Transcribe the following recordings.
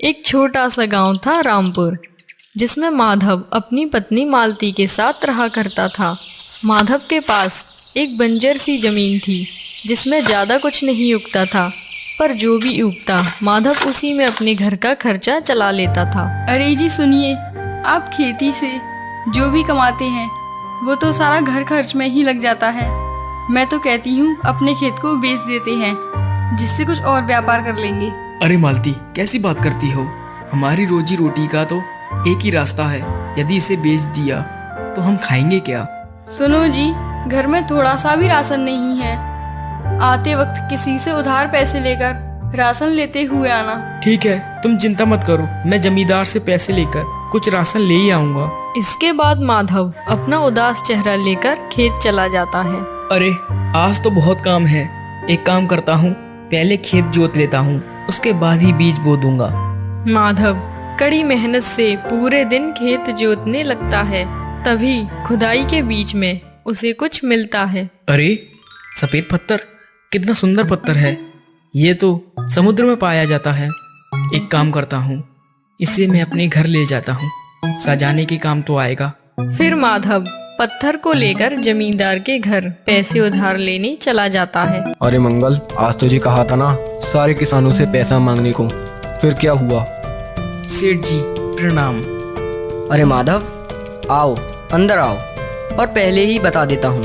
एक छोटा सा गांव था रामपुर, जिसमें माधव अपनी पत्नी मालती के साथ रहा करता था। माधव के पास एक बंजर सी जमीन थी जिसमें ज़्यादा कुछ नहीं उगता था, पर जो भी उगता माधव उसी में अपने घर का खर्चा चला लेता था। अरे जी सुनिए, आप खेती से जो भी कमाते हैं वो तो सारा घर खर्च में ही लग जाता है। मैं तो कहती हूँ अपने खेत को बेच देते हैं, जिससे कुछ और व्यापार कर लेंगे। अरे मालती, कैसी बात करती हो? हमारी रोजी रोटी का तो एक ही रास्ता है। यदि इसे बेच दिया तो हम खाएंगे क्या? सुनो जी, घर में थोड़ा सा भी राशन नहीं है। आते वक्त किसी से उधार पैसे लेकर राशन लेते हुए आना। ठीक है, तुम चिंता मत करो, मैं जमींदार से पैसे लेकर कुछ राशन ले ही आऊंगा। इसके बाद माधव अपना उदास चेहरा लेकर खेत चला जाता है। अरे आज तो बहुत काम है। एक काम करता हूँ, पहले खेत जोत लेता हूँ, उसके बाद ही बीज बो दूंगा। माधव कड़ी मेहनत से पूरे दिन खेत जोतने लगता है। तभी खुदाई के बीच में उसे कुछ मिलता है। अरे सफेद पत्थर, कितना सुंदर पत्थर है। ये तो समुद्र में पाया जाता है। एक काम करता हूँ, इसे मैं अपने घर ले जाता हूँ, सजाने के काम तो आएगा। फिर माधव पत्थर को लेकर जमींदार के घर पैसे उधार लेने चला जाता है। अरे मंगल, आज तुझे कहा था ना सारे किसानों से पैसा मांगने को, फिर क्या हुआ? सेठ जी प्रणाम। अरे माधव, आओ अंदर आओ। और पहले ही बता देता हूँ,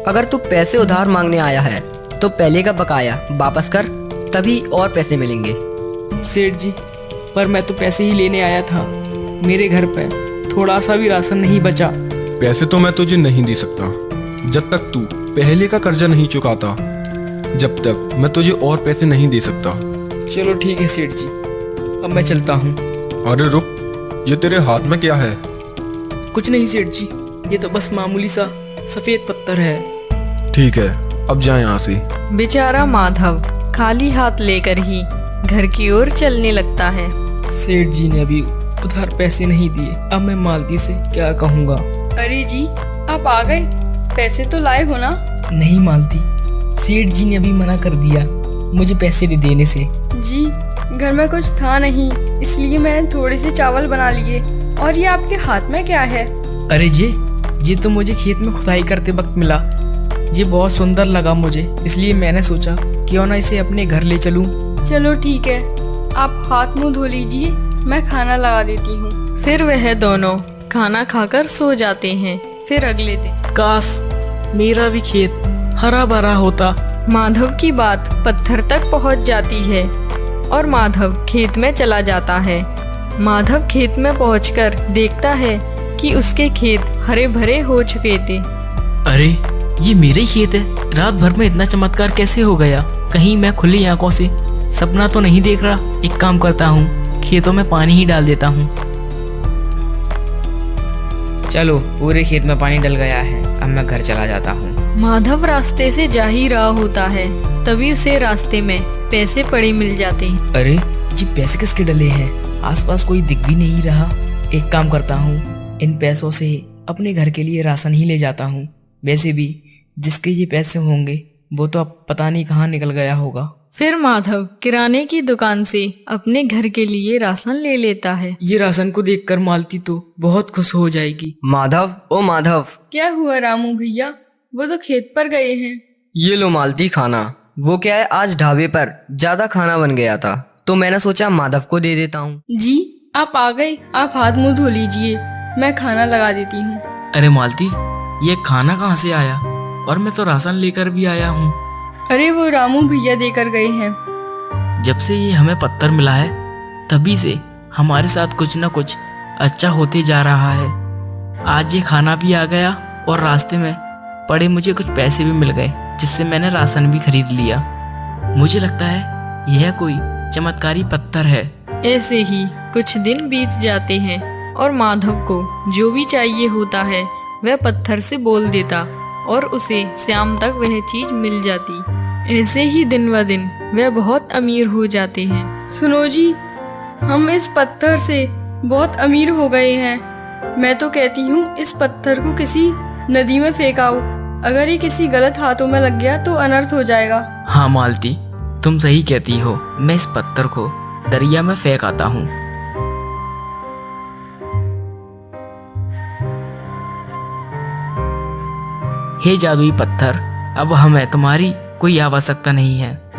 अगर तू पैसे उधार मांगने आया है तो पहले का बकाया वापस कर, तभी और पैसे मिलेंगे। सेठ जी, पर मैं तो पैसे ही लेने आया था। मेरे घर पे थोड़ा सा भी राशन नहीं बचा। पैसे तो मैं तुझे नहीं दे सकता जब तक तू पहले का कर्जा नहीं चुकाता। जब तक मैं तुझे और पैसे नहीं दे सकता। चलो ठीक है सेठ जी, अब मैं चलता हूँ। अरे रुक, ये तेरे हाथ में क्या है? कुछ नहीं सेठ जी, ये तो बस मामूली सा सफेद पत्थर है। ठीक है, अब जाए यहाँ से। बेचारा माधव खाली हाथ लेकर ही घर की ओर चलने लगता है। सेठ जी ने अभी उधार पैसे नहीं दिए, अब मैं मालती से क्या कहूँगा? अरे जी, आप आ गए? पैसे तो लाए हो ना? नहीं मालती, सेठ जी ने अभी मना कर दिया मुझे पैसे देने से। जी, घर में कुछ था नहीं, इसलिए मैंने थोड़े से चावल बना लिए। और ये आपके हाथ में क्या है? अरे ये तो मुझे खेत में खुदाई करते वक्त मिला। ये बहुत सुंदर लगा मुझे, इसलिए मैंने सोचा क्यों ना इसे अपने घर ले चलूं। चलो ठीक है, आप हाथ मुंह धो लीजिए, मैं खाना लगा देती हूँ। फिर वह दोनों खाना खाकर सो जाते हैं। फिर अगले दिन काश मेरा भी खेत हरा भरा होता। माधव की बात पत्थर तक पहुंच जाती है और माधव खेत में चला जाता है। माधव खेत में पहुंचकर देखता है कि उसके खेत हरे भरे हो चुके थे। अरे ये मेरे ही खेत है। रात भर में इतना चमत्कार कैसे हो गया? कहीं मैं खुली आंखों से सपना तो नहीं देख रहा? एक काम करता हूँ, खेतों में पानी ही डाल देता हूँ। चलो, पूरे खेत में पानी डल गया है, अब मैं घर चला जाता हूँ। माधव रास्ते से जा ही रहा होता है, तभी उसे रास्ते में पैसे पड़े मिल जाते हैं। अरे ये पैसे किसके डले हैं? आसपास कोई दिख भी नहीं रहा। एक काम करता हूँ, इन पैसों से अपने घर के लिए राशन ही ले जाता हूँ। वैसे भी जिसके ये पैसे होंगे वो तो अब पता नहीं कहाँ निकल गया होगा। फिर माधव किराने की दुकान से अपने घर के लिए राशन ले लेता है। ये राशन को देखकर मालती तो बहुत खुश हो जाएगी। माधव, ओ माधव, क्या हुआ रामू भैया? वो तो खेत पर गए हैं। ये लो मालती खाना। वो क्या है, आज ढाबे पर ज्यादा खाना बन गया था तो मैंने सोचा माधव को दे देता हूँ। जी, आप आ गए, आप हाथ मुंह धो लीजिए, मैं खाना लगा देती हूँ। अरे मालती, ये खाना कहाँ से आया? और मैं तो राशन लेकर भी आया हूँ। अरे वो रामू भैया देकर गए हैं। जब से ये हमें पत्थर मिला है तभी से हमारे साथ कुछ न कुछ अच्छा होते जा रहा है। आज ये खाना भी आ गया और रास्ते में पड़े मुझे कुछ पैसे भी मिल गए, जिससे मैंने राशन भी खरीद लिया। मुझे लगता है यह कोई चमत्कारी पत्थर है। ऐसे ही कुछ दिन बीत जाते हैं और माधव को जो भी चाहिए होता है वह पत्थर से बोल देता और उसे शाम तक वह चीज मिल जाती। ऐसे ही दिन व दिन वह बहुत अमीर हो जाते हैं। सुनो जी, हम इस पत्थर से बहुत अमीर हो गए हैं। मैं तो कहती हूँ इस पत्थर को किसी नदी में फेंकाओ। अगर ये किसी गलत हाथों में लग गया तो अनर्थ हो जाएगा। हाँ मालती, तुम सही कहती हो। मैं इस पत्थर को दरिया में फेंक आता हूँ। हे जादुई पत्थर, अब हमें तुम्हारी कोई आवश्यकता नहीं है।